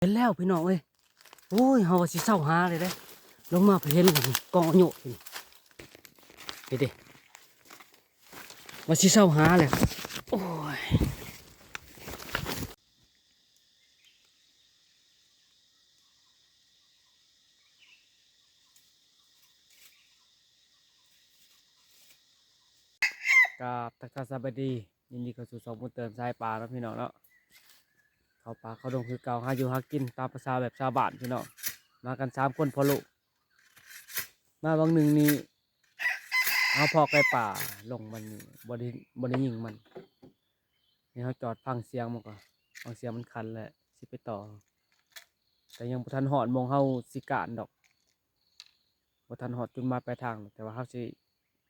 เห็นแล้วพี่น้องเอ้ยโอ้ยเฮาว่าสิเศร้าหาเลยเด้ลงมาไปเห็นกันกองโยกนี่เฮ็ดดิว่าสิเศร้าหาเลยโอ้ยกับทักทายสวัสดียินดีเข้าสู่ช่องบุญเติมสายปลาแล้วพี่น้องเนาะเขาปลาเขาดงคือเก่าหาอยู่หากินตามภาษาแบบชาวบ้านพี่น้องมากัน3 คนพอลูกมาบางหนึ่งนี่เอาพอไก่ป่าลงมันนี่บ่ได้ยิงมันนี่เขาจอดฟังเสียงมันก่อนฟังเสียงมันคันแหละสิไปต่อแต่ยังบ่ทันหอดมองเฮาสิการดอกบ่ทันหอดจุดหมายปลายทางแต่ว่าเฮาสิ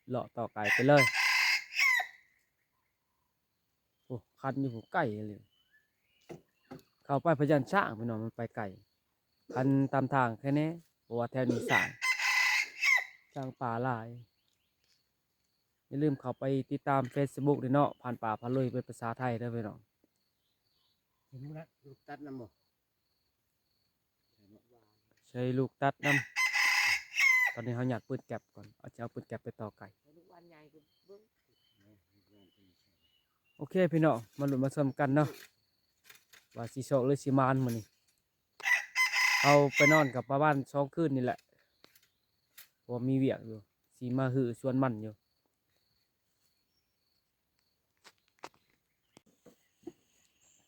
เลาะต่อไกลไปเลยโอ้คันอยู่ผู้ไก่เลยเข้าไปพะยัญชนะพี่น้องมันไปไกลคันตามทางแค่นี้เพราะว่าแถวนี้สร้างป่าหลายอย่าลืมเข้าไปติดตาม Facebook ด้วยเนาะผ่านป่าพาลุยเป็นภาษาไทยเด้อพี่น้อง เห็นแล้วลูกตัดน้ำบ่ ใช้ลูกตัดน้ำตอนนี้เขาอยากปืนแก็บก่อนเอาจะเอาปืนแก็บไปต่อไก่ลูกวันใหญ่ก็เบิ่งโอเคพี่น้องมาหลุดมาชมกันเนาะว่าสีโชคหรือสีมานมันนี่เอาไปนอนกับป้าบ้าน2 คืนนี่แหละเพราะมีเวียกอยู่สีมาหือชวนมันอยู่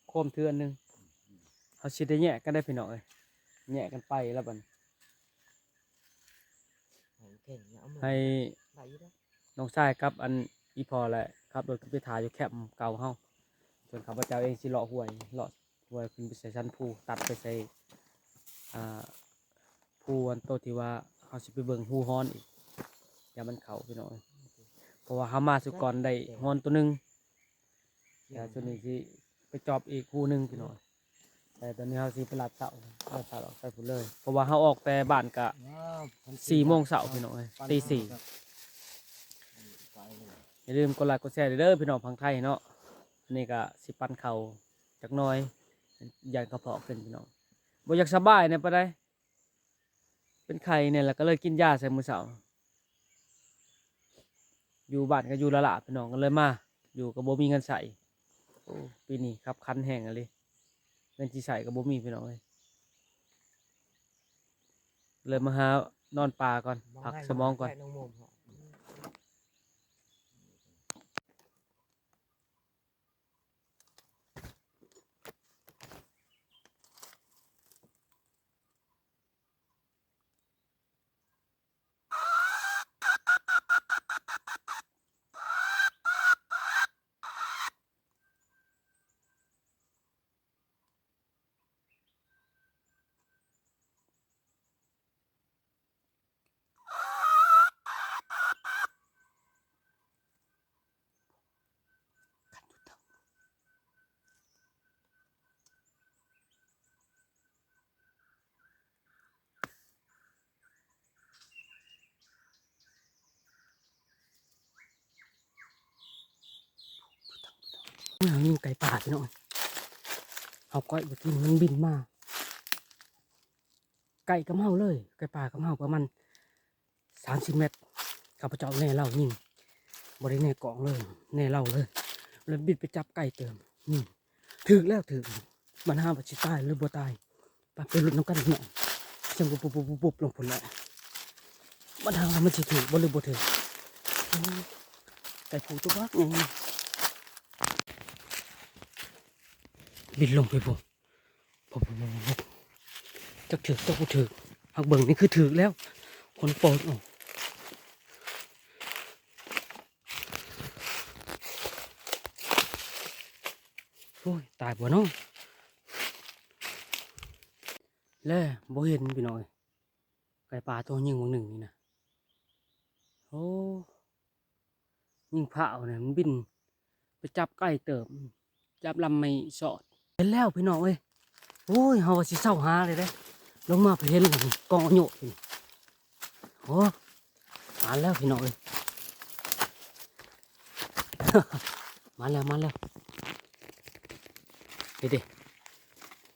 โคมเทือนหนึงเขาชิได้แยกกันได้พี่น้องเลยแยกกันไปแล้วบัด เก่งนะเอามือ ให้ ไหลอยู่เด้อ น้องชายครับอันอีพอแหละครับโดยไปถ่ายอยู่แคมป์เก่าเฮาส่วนข้าพเจ้าเองสิเลาะห้วยขึ้นไปใส่ชั้นภูตัดไปใส่อ่าภูอันโตที่ว่าเขาสิไปเบิ่งภูฮ้อนอีกอย่ามันเข้าพี่น้องเพราะว่าเขามาสุก่อนได้ฮ้อนตัวหนึงแต่ตัวนี้สิไปจอบอีกภูหนึงพี่น้องแต่ตอนนี้เขาสิไปลัดเสาออกไปพุ่นเลยเพราะว่าเขาออกแต่บ้านกะ4 โมงเช้าพี่น้องตี 4อย่าลืมกดไลค์กดแชร์เด้อพี่น้องพังไทยเนาะอันนี้ก็สิปันเข่าจักหน้อยอยากกระเพาะขึ้นพี่น้องบ่อยากสบายเนี่ยปะได้เป็นไข้เนี่ยแล้วก็เลยกินยาใส่มื้อเช้าอยู่บ้านก็อยู่ละละพี่น้องก็เลยมาอยู่ก็บ่มีเงินใส่โอ้ปีนี้ครับคันแห้งอะเลยเงินสิใส่ก็บ่มีพี่น้องเลยมาหานอนป่าก่อนพักสมองก่อน น้องโมมเหรอยิงไก่ป่าพี่น้องเอาก้อยไปกินมันบินมาไก่กับเฮาเลยไก่ป่ากับเฮาประมาณ30 เมตรข้าพเจ้าแน่เล่ายิงบริแน่กองเลยแน่เล่าเลยแล้วบินไปจับไก่เติมนี่ถึกแล้วถึกมันห้ามว่าสิตายหรือบ่ตายไปลุ้นน้ำกันหน่อยจังปุ๊บลงผลแล้วมันห้ามว่ามันสิถึกบ่หรือบ่ถึกไก่ผูตัวบักไงบินลงไปปุ๊บจักถึกจักบ่ถึกหักเบิ่งนี่คือถึกแล้วคนโปรดโอ้ยตายบ่เนาะแล้วบ่เห็นพี่น้อยไก่ป่าตัวยิงวงหนึ่งนี่นะโอ้ยิงเผาเนี่ยมันบินไปจับไก่เติมจับลำไม่สอดเห็นแล้วพี่น้องเอ้ยโอ้ยเฮาว่าสิเศร้าหาเลยเด้ลงมาไปเห็นกันกองโยกนี่โอ้มาแล้วพี่น้องเอ้ย มาแล้วเด็ด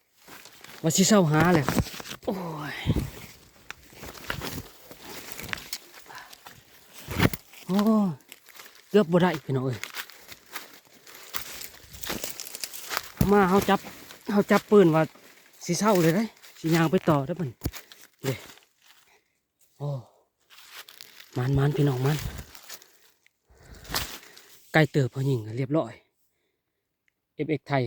ๆว่า ว่าสิเศร้าหาเลยโอ้ยโอ้เกือบบ่ได้พี่น้องเอ้ยมาเขาจับปืนว่าสิเศร้าเลยได้สิยางไปต่อได้อมันเด้โอ้มันพี่น้องมันไกลเติบพอยิงเรียบร้อยFX ไทย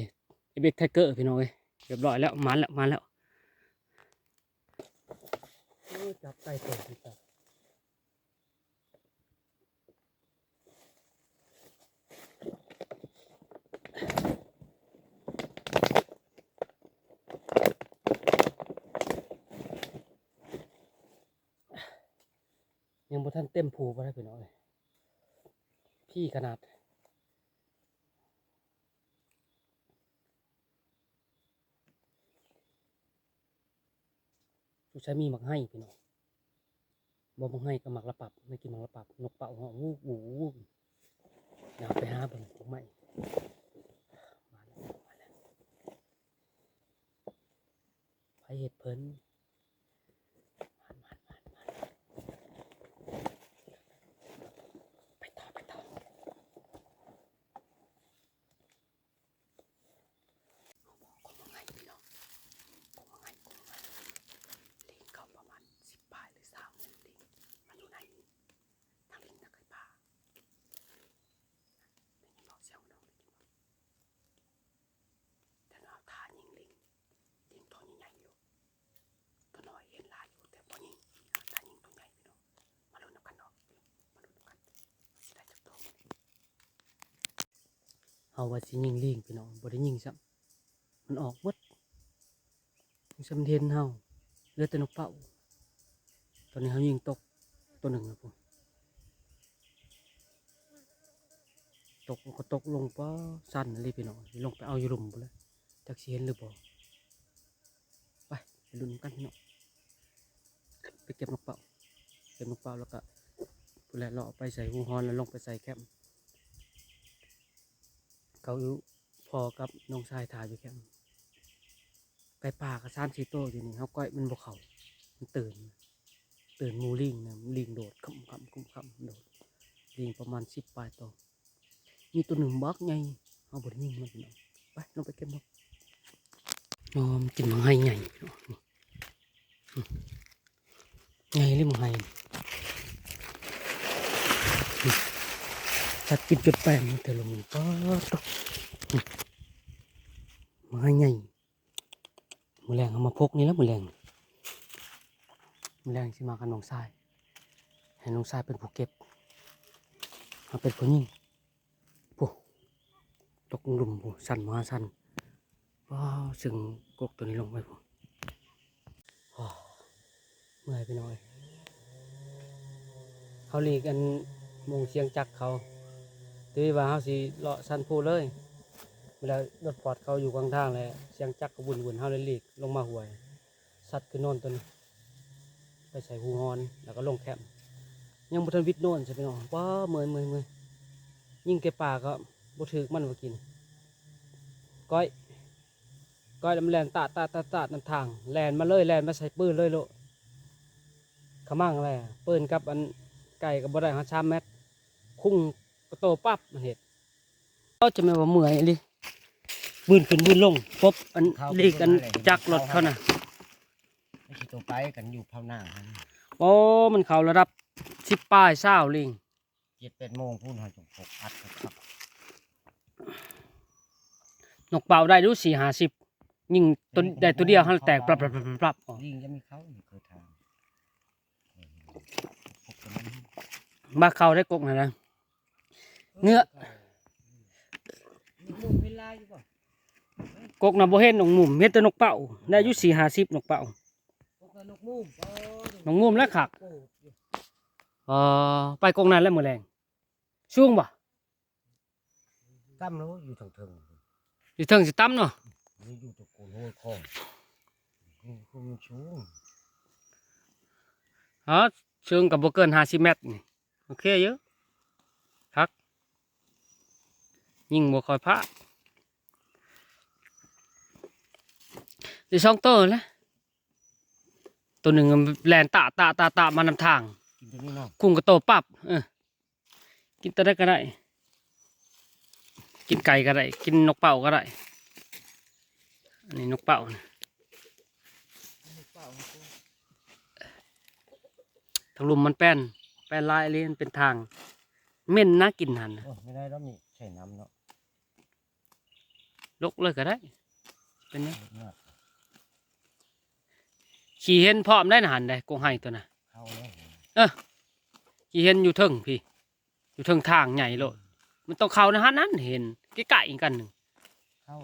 FX ไทเกอร์พี่น้องเอ้ยเรียบร้อยแล้วมันแล้วจับไกลเติบพี่จับยังบ่ทันเต็มผูบ่ได้พี่น้องเอ้ยพี่ขนาดสุใช้มีหมักให้พี่น้องบ่หมักให้ก็หมักละปับไม่กินหมักละปับนกเป่าเหาะวูบวูบอยากไปหาเบิ่งพวกไม้มาแล้วไปเห็ดเพิ่นไปต่อของหมักให้พี่น้องของหมักให้ลิงเข้าประมาณ10 ปลายหรือ20ลิงมันอยู่ในทางลิงตะไคร่ป่าไม่ยินบอกเสียงน้องได้ยินบ่แต่เราท่ายิงลิงตัวใหญ่ๆอยู่ตัวน้อยเห็นลายอยู่แต่บ่ยิงท่ายิงตัวใหญ่พี่น้องมาลุ้นกันเนาะมาลุ้นกันสิได้จักตัวเฮาว่าสิยิงลิงพี่น้องบ่ได้ยิงซ้ำมันออกหมดสำเทนเฮาเหลือแต่นกเป่าตอนนี้เขายิงตกตัวหนึ่งนะผมตกก็ตกลงป้อสั้นเลยพี่น้องลงไปเอาอยู่หลุมไปเลยจักสิเห็นหรือบ่ไปลุ้นกันพี่น้องไปเก็บนกเป่าแล้วก็ผู้แลเลาะไปใส่หูฮอนแล้วลงไปใส่แคมป์เขาอยู่พอกับน้องชายถ่ายอยู่แคมป์ไก่ป่ากับ3-4ตัวอยู่นี่เขาก้อยมันบ่เขามันตื่นหมูลิงนะลิงโดดคำโดดลิงประมาณ10 ปลายตัวมีตัวหนึ่งบักไงเอาบดยิงมันพี่น้องไปลงไปเก็บนกมันกินมังไห้ใหญ่ไงเลยมังไห้สัตว์กินจนแป้งมันแต่ลงป้าตกมังไห้ใหญ่มือแรงเอามาพกนี่แล้วมือแรงสิมากับน้องชายให้น้องชายเป็นผู้เก็บมาเป็นผู้ยิงปุ๊ตกหลุมปุ๊สั่นมาสั่นว้าวซึ่งกกตัวนี้ลงไปปุ๊เมื่อยไปหน่อยเขาหลีกันมงเชียงจักเขาตีว่าเขาสิเลาะสันพูเลยเวลารถปอดเขาอยู่กลางทางเลยเชียงจักก็วุ่นเขาเลยหลีกลงมาห่วยสัตว์ขึ้นโน่นตัวนี้ไปใส่หูฮอนแล้วก็ลงแคมป์ยังบุทันวิทย์โน่นใช่ไหมน้องว้าเมื่อยยิ่งแกป่าก็บุถึกมันมากินก้อยแล้วมันแลนตานั่นทางแลนมาเลยแลนมาใส่ปืนเลยโลขมั่งอะไรปืนกับอันไก่กับบ่ได้หา3 เมตรคุ้งกระโตปั๊บมันเห็ดเขาจะไม่ว่าเมื่อยเลยบืนขึ้นบืนลงพบอันลีกอันจักรถเขาน่ะไม่ใช่ตัวไปกันอยู่เผาหน้า โอ้มันเขาระดับ10 ปลาย20ลิง 7-8 โมงพูดหาจุก6 อัดครับ นกเป่าได้ดู40-50ยิงตัวได้ตัวเดียวเขาแตกปรับลิงจะมีเขาเคยทำบ้าเขาได้กกนะเนื้อกกนะโบเห็นนกมุมเม็ดแต่นกเป่าได้อายุ40-50นกเป่านกมุมแล้วขักไปกกนั้นแล้วมือแรงช่วงบ่ตั้มแล้วอยู่ทางเทิงอยู่เทิงสิตั้มเนาะอยู่ตะโกนโห้คองคือมันชูงเชิงกับโบเกิน50 เมตรนี่โอเคเยอะครับยิงบ่คอยพระ ได้สองตัวแล้วตัวหนึ่งแลนตะมานำทาง กินตัวนี้เนาะ กุ้งก็โตปับกินตัวได้ก็ได้ กินไก่ก็ได้ กินนกเป่าก็ได้ อันนี้นกเป่านะทางลุมมันแป้นลายเลยมันเป็นทางเหม็นน่ากินหันน่ะ โอ้ไม่ได้แล้วมีใส่น้ำเนาะ ลกเลยก็ได้ เป็นไง เนี่ย ขี่เห็นพร้อมได้นะหันได้กงไห้ตัวน่ะ เข้าแล้ว ขี่เห็นอยู่เทิงพี่ อยู่เทิงทางใหญ่โลดมันต้องเข้านะฮะนั้นเห็นใกล้ๆกันหนึ่ง เข้า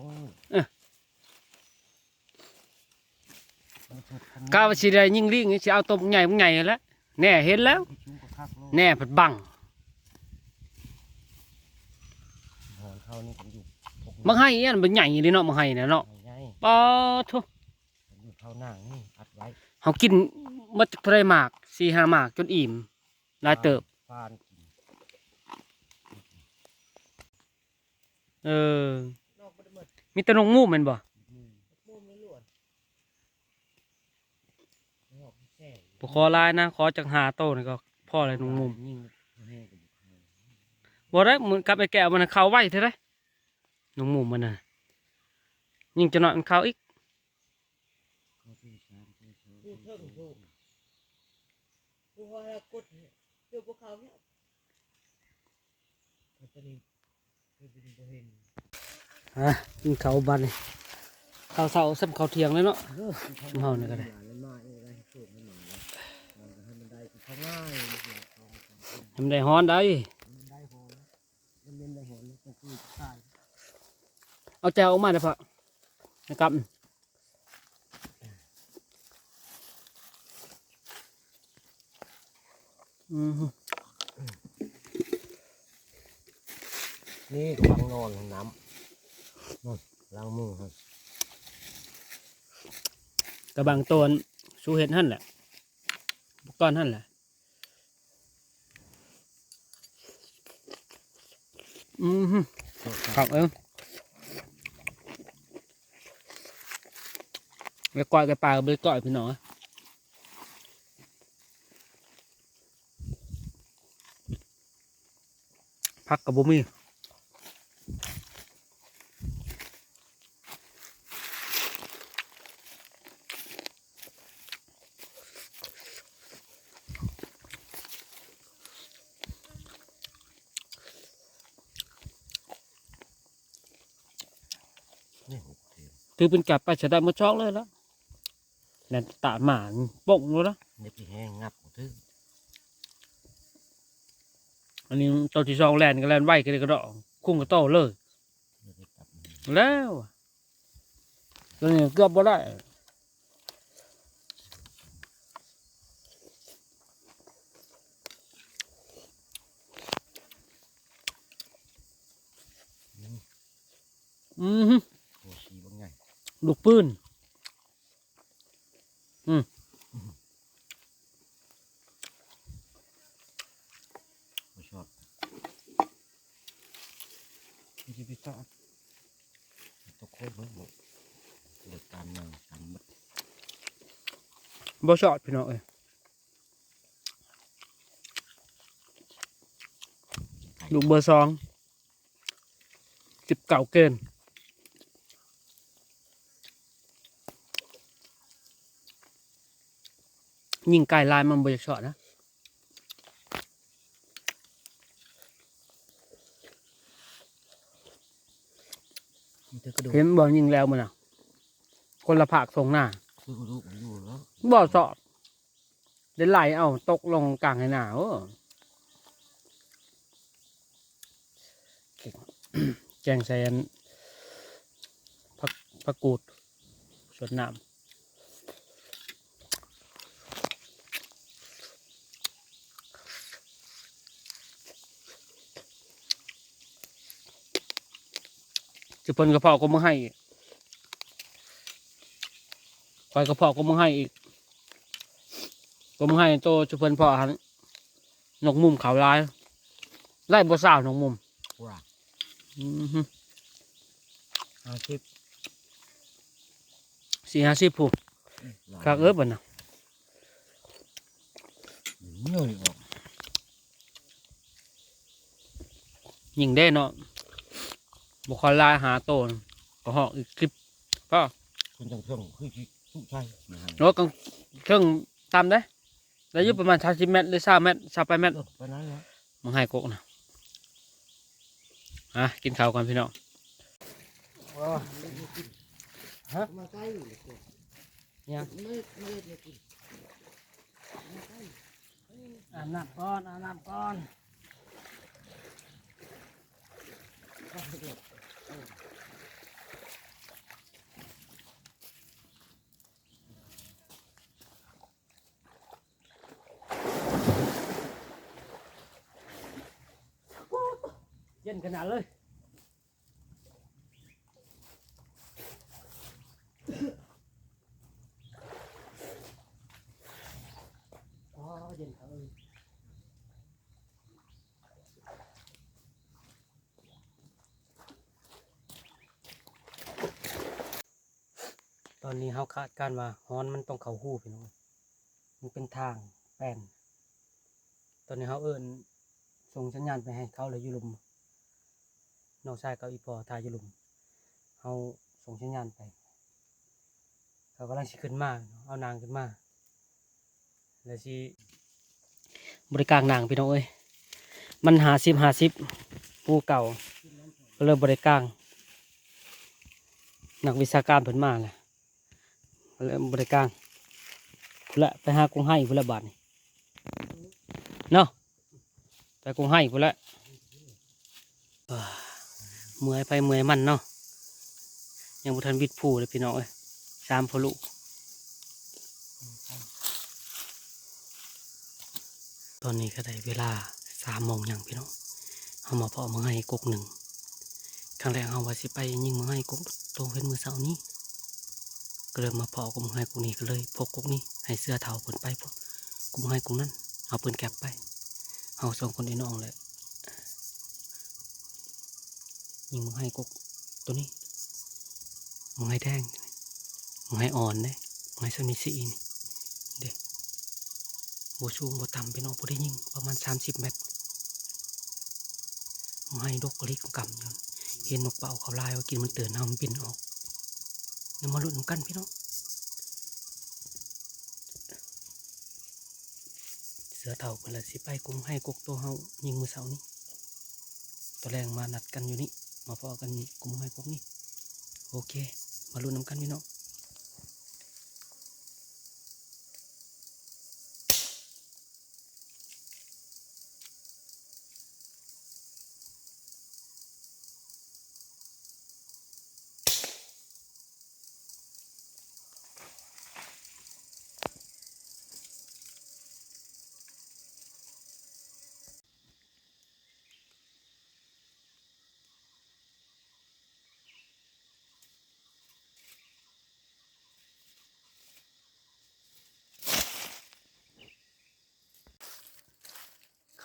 มันสุด ก้าวสิได้ยิ่งลิงสิเอาตัวใหญ่มันใหญ่แล้วแน่เห็นแล้ว ที่ชูกับคักโลด แน่ผัดบัง หอนเข้านี่ผมอยู่พก มังไห้อันมันใหญ่เลยเนาะมังไห้น่ะเนาะ ใหญ่ ปอทุ ผมอยู่เข้าหน้านี่อัดไว้ เขากินมาจากทะเลหมาก4-5หมากจนอิ่มหลายเติบ ฟานกิน เออมีแตะนงมูกแมันบ่ มุมไม่ล้วนนอกแซ่ บ่ขอหลายนะขอจัก5โตนี่ก็พอเลยนงมุม ยิ่งแห้งกับ บ่ได้เหมือนกับไอ้แก้วมันนะเข้าไว้เท่าไดนงมุมมันน่ะยิ่งจะน้อยมันเข้าอีก เขาที่สามที่สอง ดูเทิงดูดูว่าเรากดเดี๋ยวพวกเขาเนี่ย เขาจะนี่คือเป็นตัวเห็น กินข้าวบัดนี่ข้าวเช้าซ้ำข้าวเที่ยงเลยเนาะ เมาเนี่ยก็ได้ มันมาเองอะไรสูงให้หน่อยมันให้มันได้เขาง่ายมันเกี่ยวเขา ทำได้ฮ้อนได้ มันได้หอนมันเล่นได้หอนมันคือใช่ เอาแจวออกมาเด้อพ่อนะครับอืม นี่ฟังนอนน้ำนอนล้างมือครับ กระบังตวนสู้เห็ดหั่นแหละก้อนหั่นแหละครับไปก่อยกับปลาไปก่อยพี่น้องพักกับบุมีถือเป็นกับไปเฉยได้มาช็อกเลยแล้วแหลนตาหมาป่งเลยแล้ว เน็บที่แห้งงับหมดทึ่ง อันนี้ตัวที่สองแลนก็แลนไหวก็เลยกระดองคุ้งกระโตเลย แล้วตัวนี้เกือบบ่ได้โอ้ชีบางไง ลูกปืน ไม่ชอบไม่ใช่พี่ชอบตะโคบเลยบอกเดือดตามนั่งตามบัด บ่ชอดพี่น้องเอ้ยลูกเบอร์2 19เกินยิงไก่ลายมันบ่อยากชอดนะ มันจะกระโดด เห็นบ่ยิงแล้วมันอ่ะคนละภาคส่งหน้า คือกระโดดอยู่แล้ว บ่สอบเดี๋ยวไหลเอาตกลงกลางให้หนาวแจงใส่อันผักกูดสดน้ำจะเพิ่นกระเพาะก็มาให้อีกคอยกระเพาะก็มาให้อีกก็มาให้โตจะเพิ่นเพาะหันนกมุมขาวลายไล่บ่สาวนกมุม ว้า อือฮึ 50 40ผู้คักบัดน่ะ เหนื่อยออก ยิงได้เนาะบ่ค่อยลายหาโตนก็ฮอกอีกคลิปก็ คนจังเครื่องคือทุกใช่นะฮะ โน้ตเครื่องตามได้แล้วอยู่ประมาณ30เมตรหรือ20เมตร28เมตร ไปนั้นแล้ว มึงให้กกนะกินข้าวก่อนพี่น้อง มาใกล้เลย ยัง ไม่ได้กิน อาบน้ำก่อนเย็นขนาดเลยเย็นขนาดเลยตอนนี้เขาคาดการณ์ว่าฮ้อนมันต้องเข้าหูพี่น้องมันเป็นทางแป้นตอนนี้เขาส่งสัญญาณไปให้เขาเลยอยู่หลุมน้องชายกับอีพอทายอยู่หลุมเขาส่งสัญญาณไปเขากำลังสิขึ้นมาเอานางขึ้นมาแล้วสิบริการนางพี่น้องเอ้ยมัน50ผู้เก่าก็เริ่มบริการนักวิชาการเพิ่นมาเลยเริ่มบริการพุ่นละไปหากรุงไห้พุ่นละบาทนี่เนาะไปกรุงไห้พุ่นละเมื่อยไปเมื่อยมันเนาะยังบุทันวิทย์ผู้เลยพี่น้องเอ้ย3พอลูกตอนนี้ก็ได้เวลา3 โมงอย่างพี่น้องเอามาเพาะมาให้กกหนึ่งครั้งแรกเอาว่าสิไปยิงมาให้กกโตเป็นมือเสาร์นี้ก็เลยมาเพาะกกให้กกนี้ก็เลยพกกกนี้ให้เสื้อเทาเปินไปพวกกกให้กกนั้นเอาปืนแก็บไปเอา2 คนไอ้น้องเลยยิงมาให้กกตัวนี้มึงให้แดงมึงให้อ่อนเนี่ยมึงให้สมิสีนี่เด็กโบชูงโบต่ำพี่น้องพอได้ยิงประมาณ30 เมตรมึงให้ดกกระลิกกำอยู่เห็นนกเป่าเขาลายว่ากินมันเตือนเอามันบินออกเนี่ยมาลุ้นกันพี่น้องเสือเต่าเป็นละสิไปกุ้งให้กกตัวเฮายิงมือเสานี้ตัวแรงมานัดกันอยู่นี่มาพอกันกุ้งให้กกนี่โอเคมาลุ้นกันพี่น้อง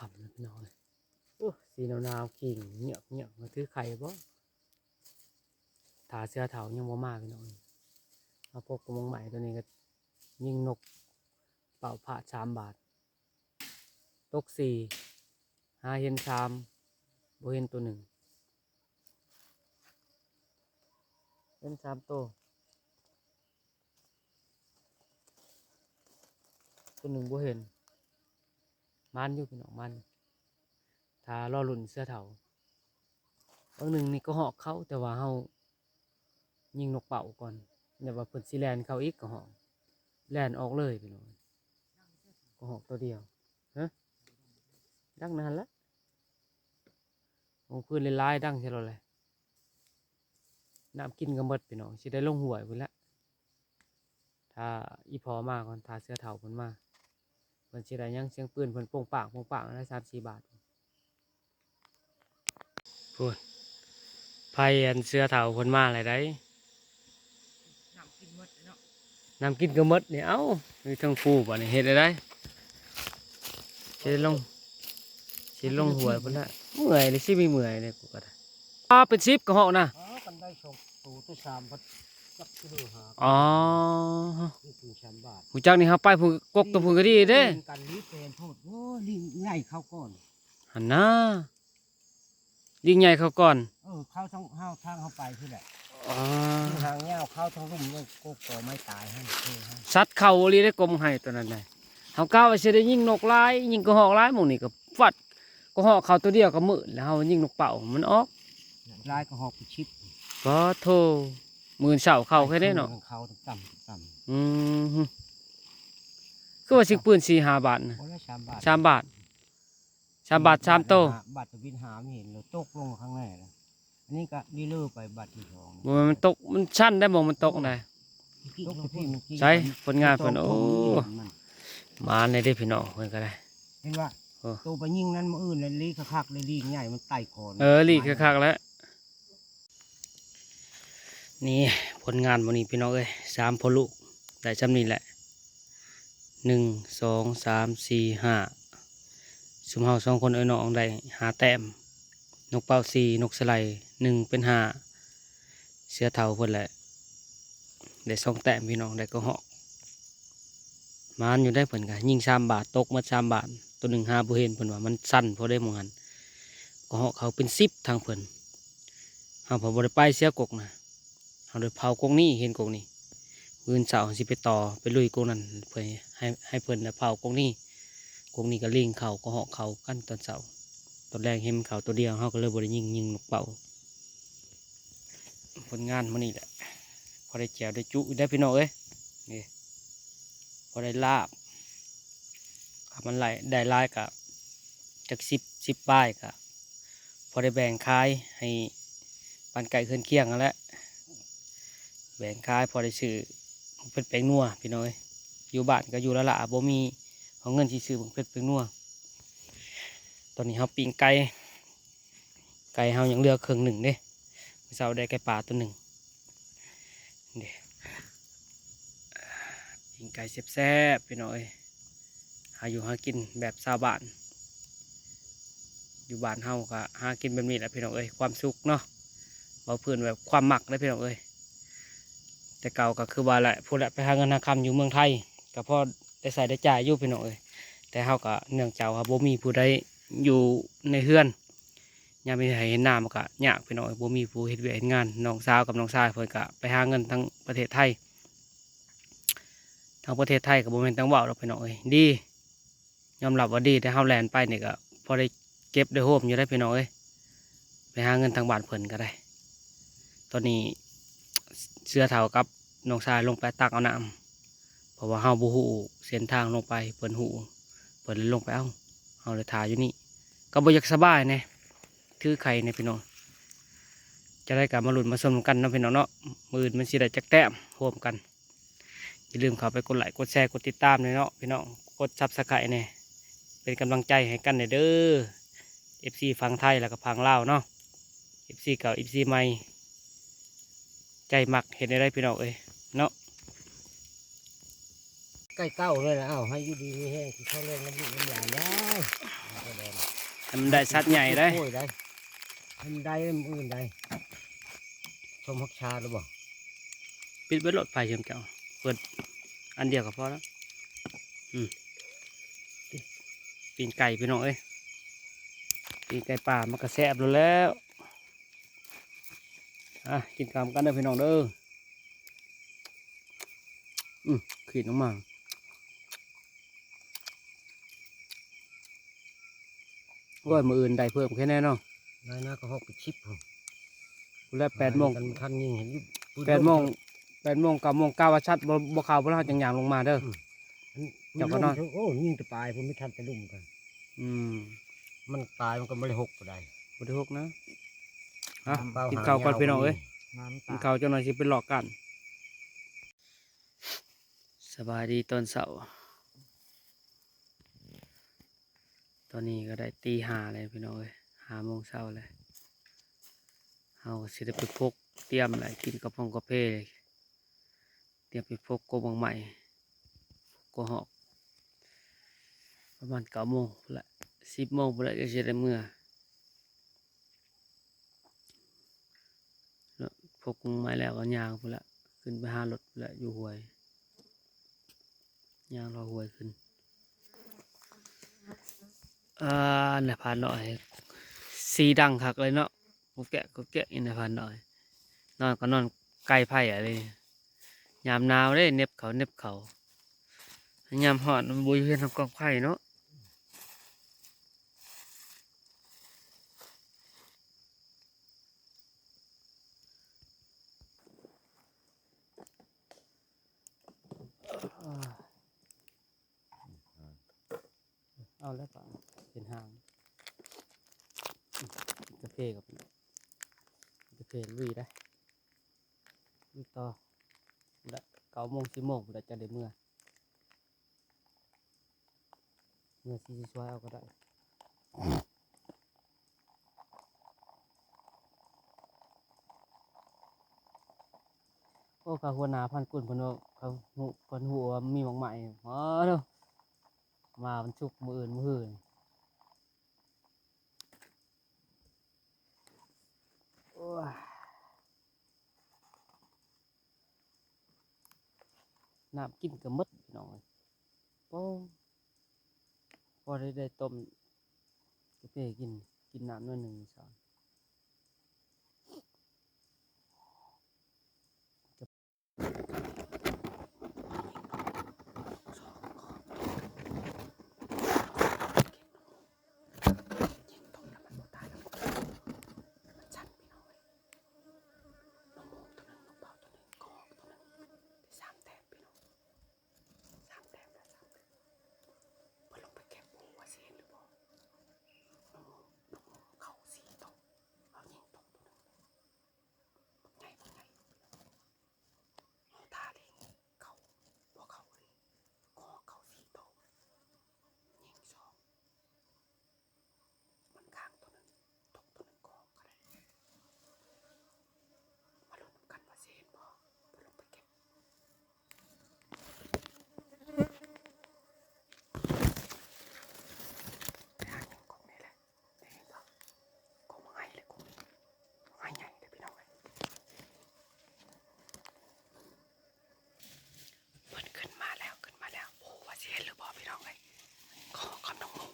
ขำนะพี่น้องเลยโอ้สีหนาวๆกิ่งเงียบมาถือไข่บ่ถาเสื้อเถายังบ่มาพี่น้องมาพบกระมงใหม่ตัวนี้ก็ยิงนกเป่าผ่า3 บาทตก4หาเห็น3บ่เห็นตัวหนึ่งเห็น3 ตัวหนึ่งบ่เห็นมันอยู่พี่น้องมันถ้ารอลุ่นเสื้อเถาบางหนึ่งนี่ก็หอกเข้าแต่ว่าเฮายิงนกเป่าก่อนเดี๋ยวว่าเพิ่นสิแลนเข้าอีกก็หอกแลนออกเลยพี่น้องก็หอกตัวเดียวฮะดังนานละของพื้นลายๆดังใช่หรอเลยน้ำกินก็หมดพี่น้องสิได้ลงห่วยพุ่นละถ้าอีพอมาก่อนถ้าเสื้อเถาเพิ่นมาเพิ่นสิได้ยังเสียงปืนเพิ่นโป่งปากได้3-4 บาทพูดไพ่อันเสื้อเถาเพิ่นมาอะไรได้ น้ำกินหมดเนาะ น้ำกินก็หมดเนี่ยเอ้ามีทั้งฟูบ่เนี่ยเฮ็ดได้สิลงหัวพุ่นละเมื่อยเลยสิมีเมื่อยเนี่ยกูก็ได้เป็น10ก็เหาะนะอ๋อกันได้ชมตูตัว3พัด จักกิโลหา อ๋อ นี่คือชามบาท หูจักนี่เฮาไปผู้กกตัวผู้ก็ดีเด้ กันนี้เป็นโทษโอ้ลิงใหญ่เข้าก่อน หั่นนะลิงใหญ่เขาก่อน เข้าทางทางเข้าไปที่แหละ อ๋อ ทางเงี้ยเข้าทางลุ่มเนี่ยโกโกไม่ตายให้ให้ สัตว์เข้าอีหลีได้กลมให้ตัวนั้นได้เฮากะว่าสิได้ยิงนกหลายยิงกระหอกหลายหมู่นี่ก็ฟัดกระหอกเข้าตัวเดียวก็มื้อแล้วเฮายิงนกเป่ามันออก ลายก็หอบไปชิป บ่โทมื้อเช้าเข้าแค่นี้เนาะ เขาต่ำ อืมคือว่าสิปืน4-5 บาทนะ คนละ3 บาท 3 บาท3 บาท3โต บาทจะวินหาไม่เห็นเลยตกลงข้างในแล้วอันนี้ก็ดีเลื่อไปบาทที่สอง บ่แม่นมันตกมันชั้นได้บ่มันตกได้ ตกที่มัน ใช่ผลงานเพิ่นโอ้มาในเด้พี่น้องเพิ่นก็ได้ เห็นว่า เออ ตัวไปยิงนั้นมืออื่นเลยลีคักๆเลยลีใหญ่มันไต่คอน ลีกคักๆแล้วนี่ผลงานวันนี้พี่น้องเอ้ย3พอลูกได้จำนี้แหละ1 2 3 4 5ซุมเฮา2คนเอ้ยน้องได้5แต้มนกเป้า4นกสไลด์1เป็น5เสือเฒ่าเพิ่นแหละได้2แต้มพี่น้องได้ก็หอกมานอยู่ได้เพิ่นก็ยิง3 บาทตกมา3 บาทตัวหนึ่งหาบ่เห็นเพิ่นว่ามันสั้นพอได้หมองหันก็หอกเขาเป็น10ทางเพิ่นเฮาพอบ่ได้ไปเสียกกนะเฮาได้เผากกนี้เห็นกกนี้มื้อเช้าเฮาสิไปต่อไปลุยกกนั้นเพื่อให้เพิ่นได้เผากกนี้ก็ลิงเข้าก็หอกเขากันตอนเช้าตอนแรกเห็นมันเข้าตัวเดียวเฮาก็เลยบ่ได้ยิงนกเป่าผลงานมื้อนี้แหละพอได้แจวได้จุได้พี่น้องเอ้ยนี่พอได้ลาบมันไหลได้หลายกับจาก10ป้ายกับพอได้แบ่งขายให้ปันไก่เคลื่อนเคียงกันแหล้วแบ่งขายพอได้ซื้อเป็นแป้งนัวพี่น้อยอยู่บ้านก็อยู่แล้วล่ะบ่มีเอาเงินที่ซื้อเป็นแป้งนัวตอนนี้เขาปิ้งไก่เขายังเหลือครึ่งหนึ่งเด้เช้าได้ไก่ป่าตัวหนึ่งเด้ปิ้งไก่แซ่บๆพี่น้อยหาอยู่หากินแบบชาวบ้านอยู่บ้านเฮาก็หากินแบบนี้แหละพี่น้องเอ้ยความสุขเนาะเบาพื้นแบบความหมักเลยพี่น้องเอ้ยแต่เก่าก็คือว่าแหละพูดแหละไปหาเงินหาคำอยู่เมืองไทยก็พอได้ใส่ได้จ่ายอยู่พี่น้องเอ้ยแต่เฮาก็เนื่องจากว่าบ่มีผู้ใดอยู่ในเฮือนยามมีให้เห็นหน้ามันก็ยากพี่น้องเอ้ยบ่มีผู้เฮ็ดเวียกเฮ็ดงานน้องสาวกับน้องชายเพิ่นก็ไปหาเงินทั้งประเทศไทยทั้งประเทศไทยก็บ่แม่นตั้งเว้าดอกพี่น้องเอ้ยดียอมรับว่าดีแต่เฮาแล่นไปนี่ก็พอได้เก็บได้โฮมอยู่ได้พี่น้องเอ้ยไปหาเงินทางบ้านเพิ่นก็ได้ตอนนี้เสื้อเฒ่ากับน้องชายลงไปตักเอาน้ำเพราะว่าเฮาบ่ฮู้เส้นทางลงไปเพิ่นฮู้เพิ่นเลยลงไปเอาเฮาเลยถ่ายอยู่นี่ก็บ่อยากสบายแน่ถือไข่เนี่ยพี่น้องจะได้กลับมาลุ้นมาชมกันเนาะพี่น้องเนาะมื้ออื่นมันสิได้จักแต้มร่วมกันอย่าลืมเข้าไปกดไลค์กดแชร์กดติดตามเลยเนาะพี่น้องกด Subscribe เนี่ยเป็นกำลังใจให้กันเด้อ FC ฝั่งไทยแล้วก็ฝั่งลาวเนาะ FC เก่า FC ใหม่ใจมักเห็นได้พี่น้องเอ้ยเนาะ ใกล้เก้าเลยนะให้อยู่ดีมีแห้งที่เขาเล่นน้ำลูกน้ำหลานได้ ให้มันได้สัตว์ใหญ่ได้ โอ้ยได้ให้มันได้มันอื่นได้ชมฮักชาหรือเปล่า ปิดเบิดรถไฟเชื่อมเจ้าเปิดอันเดียวก็พอแล้วปีนไก่พี่น้องเอ้ยปีนไก่ป่ามันก็แซ่บแล้วกินข้าวกันเด้อพี่น้องเด้อขีดออกมาโอ้ยมืออื่นได้เพิ่มแค่แน่เนาะ นายน่าก็หกไปชิปผม แล้ว8 โมง กันทันยิงเห็นอยู่ 8 โมง9 โมง9ว่าชัดบ่ข่าวบ่เราจังอย่างลงมาเด้อ เจ้าก็นอน โอ้ยิงจะตายผมไม่ทันจะลุ่มกัน มันตายมันก็ไม่ได้หกก็ได้ บ่ได้ฮกนะกินข้าวก่อนพี่น้องเอ้ย น้ำ กิ ตาน ข้าวจังหน่อยสิเป็นหลอกกันสบายดีตอนเสาร์ตอนนี้ก็ได้ตี 5เลยพี่น้องเอ้ย5 โมงเช้าเลยเฮาสิได้ไปพกเตรียมอะไรกินกระพงกาแฟเลยเตรียมไปพกกบางใหม่กบหอกประมาณ9 โมงพู้นละ10 โมงพู้นละก็จะได้เมื่อแล้วพกกบางใหม่แล้วก็ย่างพู้นละ ขึ้นไปหารถและอยู่ห้วยย่างรอห้วยขึ้นเนี่ยผ่านหน่อยสีดังคักเลยเนาะกูแกะกูแกะอินเนี่ยผ่านหน่อยนอนก็นอนไกลไผ่อะไรยามหนาวได้เหน็บเขาเหน็บเขายามฮ้อนมันบุยเพื่อนทำกองไผ่เนาะเอาแล้วป่ะเป็นห้างกาแฟกับกาแฟลุยได้ลุยต่อได้9 โมง 10 โมงเราจะได้เมื่อซีช่วยเอาก็ได้โอ้ข้าหัวหน้าพันกุลเพนว่าเขาหูเพิ่นหูว่ามีหมองใหม่อ๋อเด้อมามันชุกมืออื่นมืออื่นโอ้ยน้ำกินก็หมดพี่น้องเอ้ยโอ้พอได้ต้มกาแฟกินน้ำหน่อยหนึ่งสองขึ้นมาแล้วโอ้ว่าสิเห็นหรือบ่พี่น้องเอ้ยขอคำน้องมุม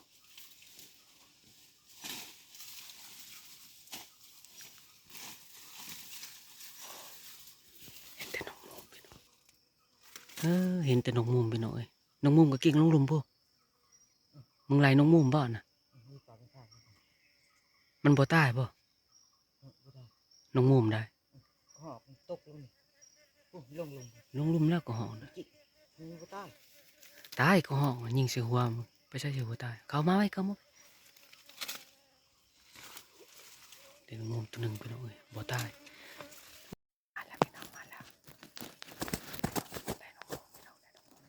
เห็นแต่น้องมุมพี่น้องเห็นแต่น้องมุมพี่น้องเอ้ยน้องมุมก็กิ่งลงหลุมพ่มึงไล่น้องมุมบ่น่ะมันบ่ตายบ่น้องมุมได้ หอกมันตกลงนี่โอ้ยลง ลงหลุมแล้วก็ห้องนะ จิกมันก็ตาย ตายก็ห้องยิงเสียหัวมึงไปใช่เสียหัวตายเข้ามาไว้เข้ามาไว้เดี๋ยวน้องมุมตัวหนึ่งพี่น้องเอ้ยบ่ตายมาแล้วพี่น้องมาแล้วได้น้องมุมพี่น้องได้น้องมุม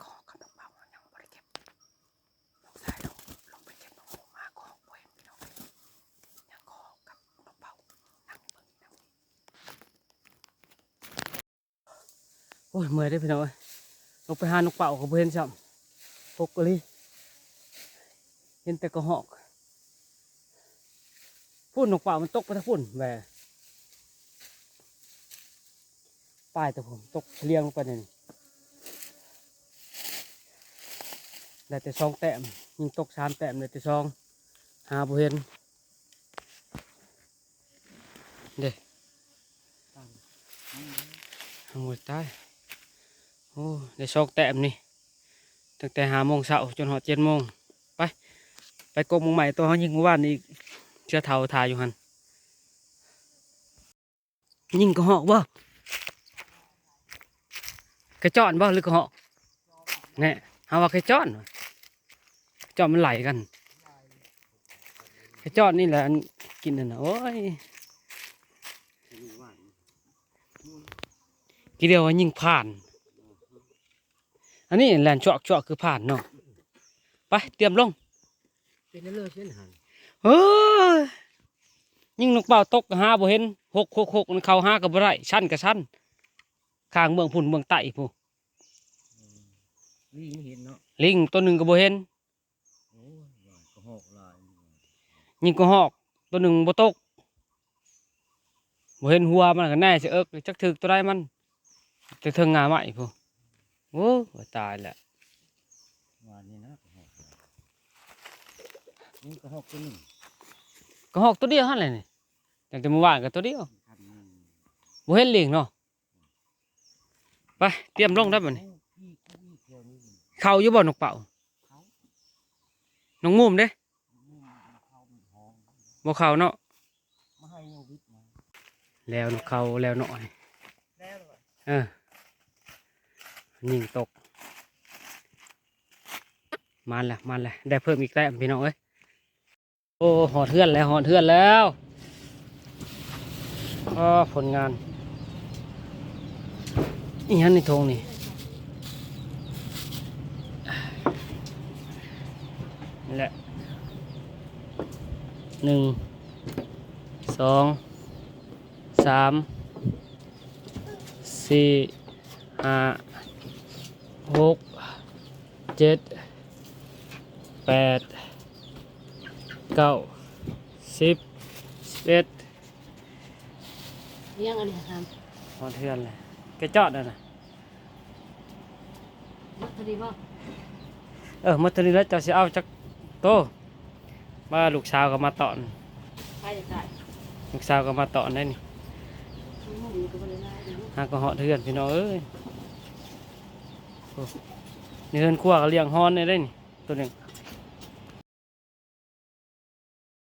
ขอกับน้องเบายังบ่ได้เก็บน้องชายลงไปเก็บน้องมุมมาของบ่เห็นพี่น้องเอ้ยยังขอกับน้องเบานั่งเบิ่งนั่งโอ้ยเมื่อยได้อพี่น้องเอ้ยลงไปหานกเป่าก็บ่เห็นซ้ำปกเลยเห็นแต่กระหอกพุ่นนกเป่ามันตกไปทั้งพุ่นแหวป้ายแต่ผมตกเลี้ยงลงไปนี่ได้แต่2 แต้มยิงตก3 แต้มได้แต่2หาบ่เห็นเด้หาหมดตายโอ้ได้2 แต้มนี่ตั้งแต่5 โมงเช้าจนหอด7 โมงไปกบหมองใหม่ตัวเขายิงเมื่อวานนี้เชื้อเท่าทาอยู่หันยิงกระหอกบ่กระจอนบ่หรือกระหอกเนี่ยหาว่ากระจอนมันไหลกันกระจอนนี่แหละอันกินนั่นน่ะโอ้ยกี่เดียวว่ายิงผ่านอันนี้แลนเจาะคือผ่านเนาะไปเตรียมลง เป็นเลือดเส้นหัน เฮ้ยยิงนกเป่าตกหาบ่เห็น6มันเข้าหากับบ่ได้ชั้นกับชั้นข้างเมืองพุ่นเมืองใต้ผู้ นี่ไม่เห็นเนาะ ลิงตัวหนึ่งก็บ่เห็น โอ้ยลายก็หอกลาย ยิงก็หอกตัวหนึ่งบ่ตก บ่เห็นหัวมันก็แน่สิเอิกจักถึกตัวใดมันจะเทิงงาใหม่พุ่นโอ้ยตายแล้ว วันนี้นะนี่ก็หกตัวหนึ่ง ก็หอกตัวเดียวหั่นแหละนี่ตั้งแต่เมื่อวานก็ตัวเดียว คันหนึ่ง บ่เห็นเหลียงเนาะไปเตรียมลงได้บ่นี่ พี่เกี่ยวนี่ เข้าอยู่บ่นกเป่าน้องมุมเด้ เข้ามันห้อง บ่เข้าเนาะ มาให้โยวิทมา แล้วนกเข้าแล้วหน่อย แล้วเหรอ ยิงตกมันแหละได้เพิ่มอีกแต้มพี่น้องเอ้ยโอ้หอดเทือนแล้วก็ผลงานอีหันในทงนี่นี่แหละ1 2 3 4 5 6 7 8 9 10 11 เลี้ยงอันนี้ครับ หอดเทือนเลยแกจอดน่ะ มัธดีบ่ เมื่อตอนนี้แล้วเจ้าสิเอาจักโตมาลูกสาวก็มาตอน ไปจะได้ ลูกสาวก็มาตอนได้นี่ หมูนี่ก็บ่ได้ได้เนาะ หาก็หอดเทือนพี่น้องเอ้ยโอ้นี่เฮือนครัวก็เลี้ยงฮอนได้นี่ตัวหนึง